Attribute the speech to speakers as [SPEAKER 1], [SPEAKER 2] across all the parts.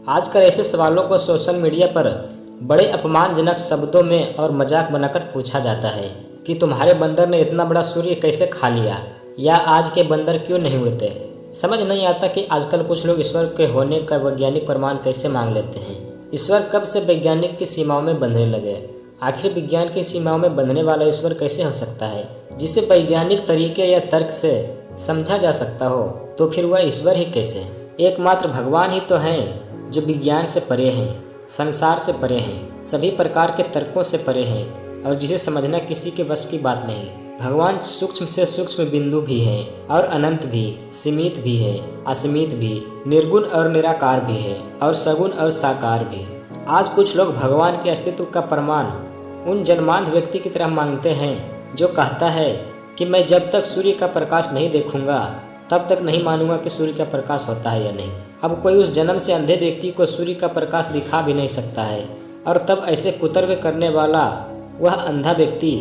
[SPEAKER 1] आजकल ऐसे सवालों को सोशल मीडिया पर बड़े अपमानजनक शब्दों में और मजाक बनाकर पूछा जाता है कि तुम्हारे बंदर ने इतना बड़ा सूर्य कैसे खा लिया, या आज के बंदर क्यों नहीं उड़ते। समझ नहीं आता कि आजकल कुछ लोग ईश्वर के होने का वैज्ञानिक प्रमाण कैसे मांग लेते हैं। ईश्वर कब से वैज्ञानिक की सीमाओं में बंधने लगे। आखिर विज्ञान की सीमाओं में बंधने वाला ईश्वर कैसे हो सकता है, जिसे वैज्ञानिक तरीके या तर्क से समझा जा सकता हो, तो फिर वह ईश्वर ही कैसे। एकमात्र भगवान ही तो हैं जो विज्ञान से परे हैं, संसार से परे हैं, सभी प्रकार के तर्कों से परे हैं और जिसे समझना किसी के बस की बात नहीं। भगवान सूक्ष्म से सूक्ष्म बिंदु भी हैं और अनंत भी, सीमित भी है, असीमित भी, निर्गुण और निराकार भी है और सगुण और साकार भी। आज कुछ लोग भगवान के अस्तित्व का प्रमाण उन जन्मांध व्यक्ति की तरह मांगते हैं जो कहता है कि मैं जब तक सूर्य का प्रकाश नहीं देखूंगा तब तक नहीं मानूंगा कि सूर्य का प्रकाश होता है या नहीं। अब कोई उस जन्म से अंधे व्यक्ति को सूर्य का प्रकाश दिखा भी नहीं सकता है और तब ऐसे कुतर्क करने वाला वह अंधा व्यक्ति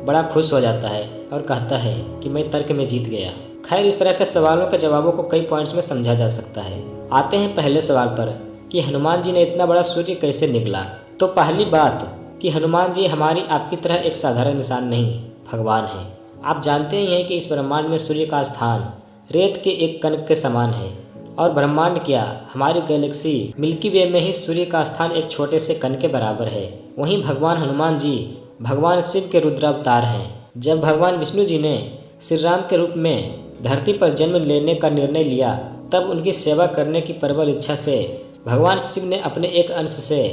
[SPEAKER 1] बड़ा खुश हो जाता है और कहता है कि मैं तर्क में जीत गया। खैर, इस तरह के सवालों के जवाबों को कई पॉइंट्स में समझा जा सकता है। आते हैं पहले सवाल पर कि हनुमान जी ने इतना बड़ा सूर्य कैसे निकला। तो पहली बात कि हनुमान जी हमारी आपकी तरह एक साधारण इंसान नहीं, भगवान हैं। आप जानते ही हैं कि इस ब्रह्मांड में सूर्य का स्थान रेत के एक कण के समान है और ब्रह्मांड क्या, हमारी गैलेक्सी मिल्की वे में ही सूर्य का स्थान एक छोटे से कण के बराबर है। वहीं भगवान हनुमान जी भगवान शिव के रुद्रावतार हैं। जब भगवान विष्णु जी ने श्री राम के रूप में धरती पर जन्म लेने का निर्णय लिया, तब उनकी सेवा करने की प्रबल इच्छा से भगवान शिव ने अपने एक अंश से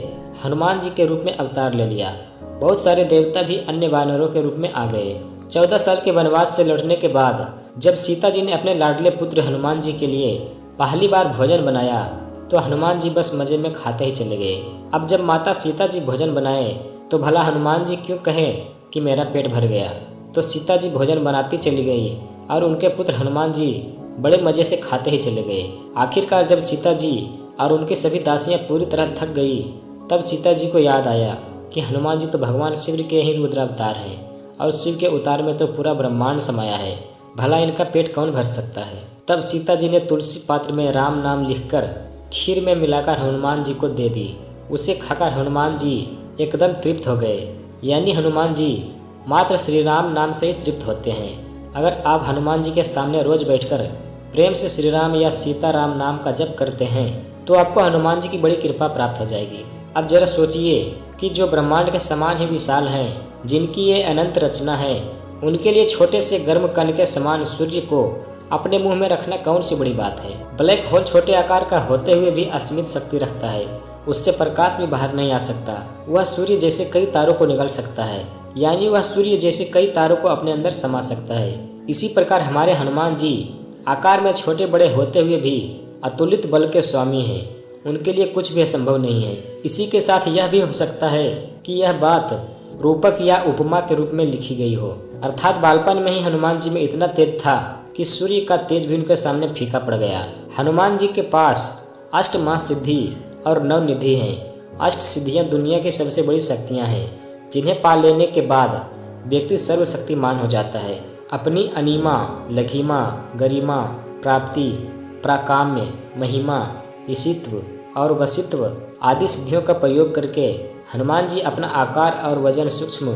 [SPEAKER 1] हनुमान जी के रूप में अवतार ले लिया। बहुत सारे देवता भी अन्य वानरों के रूप में आ गए। 14 साल के वनवास से लौटने के बाद जब सीता जी ने अपने लाडले पुत्र हनुमान जी के लिए पहली बार भोजन बनाया तो हनुमान जी बस मजे में खाते ही चले गए। अब जब माता सीता जी भोजन बनाए तो भला हनुमान जी क्यों कहे कि मेरा पेट भर गया। तो सीता जी भोजन बनाती चली गई और उनके पुत्र हनुमान जी बड़े मजे से खाते ही चले गए। आखिरकार जब सीता जी और उनकी सभी दासियां पूरी तरह थक गई, तब सीता जी को याद आया कि हनुमान जी तो भगवान शिव के ही रुद्रावतार हैं और शिव के उतार में तो पूरा ब्रह्मांड समाया है, भला इनका पेट कौन भर सकता है। तब सीता जी ने तुलसी पात्र में राम नाम लिखकर खीर में मिलाकर हनुमान जी को दे दी। उसे खाकर हनुमान जी एकदम तृप्त हो गए। यानी हनुमान जी मात्र श्री राम नाम से ही तृप्त होते हैं। अगर आप हनुमान जी के सामने रोज बैठकर प्रेम से श्री राम या सीता राम नाम का जप करते हैं तो आपको हनुमान जी की बड़ी कृपा प्राप्त हो जाएगी। अब जरा सोचिए कि जो ब्रह्मांड के समान ही विशाल हैं, जिनकी ये अनंत रचना है, उनके लिए छोटे से गर्म कण के समान सूर्य को अपने मुंह में रखना कौन सी बड़ी बात है। ब्लैक होल छोटे आकार का होते हुए भी असीमित शक्ति रखता है, उससे प्रकाश भी बाहर नहीं आ सकता। वह सूर्य जैसे कई तारों को निगल सकता है, यानी वह सूर्य जैसे कई तारों को अपने अंदर समा सकता है। इसी प्रकार हमारे हनुमान जी आकार में छोटे बड़े होते हुए भी अतुलित बल के स्वामी हैं, उनके लिए कुछ भी असंभव नहीं है। इसी के साथ यह भी हो सकता है कि यह बात रूपक या उपमा के रूप में लिखी गई हो, अर्थात बालपन में ही हनुमान जी में इतना तेज था कि सूर्य का तेज भी उनके सामने फीका पड़ गया। हनुमान जी के पास अष्ट महासिद्धि और 9 निधि हैं। अष्ट सिद्धियां दुनिया की सबसे बड़ी शक्तियां हैं, जिन्हें पा लेने के बाद व्यक्ति सर्वशक्तिमान हो जाता है। अपनी अनिमा, लघिमा, गरिमा, प्राप्ति, प्राकाम्य, महिमा, ईशित्व और वशित्व आदि सिद्धियों का प्रयोग करके हनुमान जी अपना आकार और वजन सूक्ष्म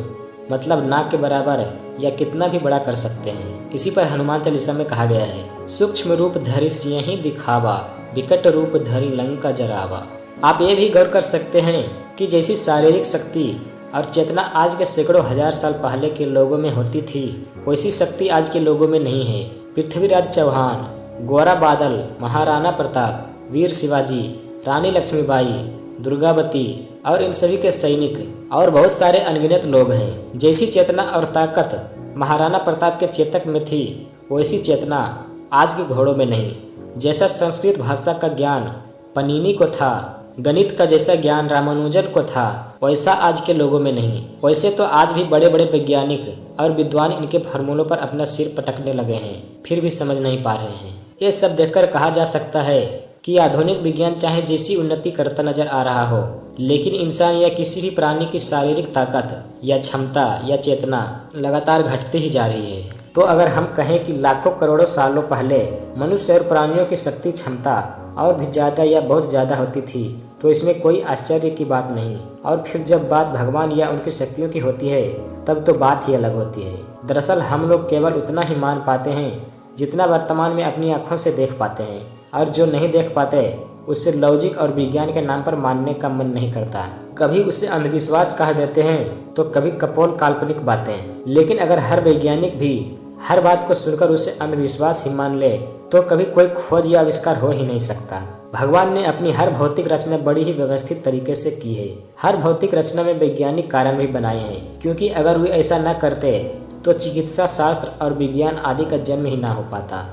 [SPEAKER 1] मतलब नाक के बराबर या कितना भी बड़ा कर सकते हैं। इसी पर हनुमान चालीसा में कहा गया है, सूक्ष्म रूप धरि सियहि दिखावा, विकट रूप धरि लंका जरावा। आप ये भी गौर कर सकते हैं कि जैसी शारीरिक शक्ति और चेतना आज के सैकड़ों हजार साल पहले के लोगों में होती थी, वैसी शक्ति आज के लोगों में नहीं है। पृथ्वीराज चौहान, गोरा बादल, महाराणा प्रताप, वीर शिवाजी, रानी लक्ष्मीबाई, दुर्गावती और इन सभी के सैनिक और बहुत सारे अनगिनत लोग हैं। जैसी चेतना और ताकत महाराणा प्रताप के चेतक में थी, वैसी चेतना आज के घोड़ों में नहीं। जैसा संस्कृत भाषा का ज्ञान पनीनी को था, गणित का जैसा ज्ञान रामानुजन को था, वैसा आज के लोगों में नहीं। वैसे तो आज भी बड़े बड़े वैज्ञानिक और विद्वान इनके फार्मूलों पर अपना सिर पटकने लगे हैं, फिर भी समझ नहीं पा रहे हैं। ये सब देखकर कहा जा सकता है कि आधुनिक विज्ञान चाहे जैसी उन्नति करता नजर आ रहा हो, लेकिन इंसान या किसी भी प्राणी की शारीरिक ताकत या क्षमता या चेतना लगातार घटती ही जा रही है। तो अगर हम कहें कि लाखों करोड़ों सालों पहले मनुष्य और प्राणियों की शक्ति, क्षमता और भी ज़्यादा या बहुत ज़्यादा होती थी तो इसमें कोई आश्चर्य की बात नहीं। और फिर जब बात भगवान या उनकी शक्तियों की होती है तब तो बात ही अलग होती है। दरअसल हम लोग केवल उतना ही मान पाते हैं जितना वर्तमान में अपनी आंखों से देख पाते हैं, और जो नहीं देख पाते उससे लॉजिक और विज्ञान के नाम पर मानने का मन नहीं करता। कभी उसे अंधविश्वास कह देते हैं तो कभी कपोल काल्पनिक बातें। लेकिन अगर हर वैज्ञानिक भी हर बात को सुनकर उसे अंधविश्वास ही मान ले तो कभी कोई खोज या आविष्कार हो ही नहीं सकता। भगवान ने अपनी हर भौतिक रचना बड़ी ही व्यवस्थित तरीके से की है। हर भौतिक रचना में वैज्ञानिक कारण भी बनाए हैं, क्योंकि अगर वे ऐसा न करते तो चिकित्सा शास्त्र और विज्ञान आदि का जन्म ही ना हो पाता।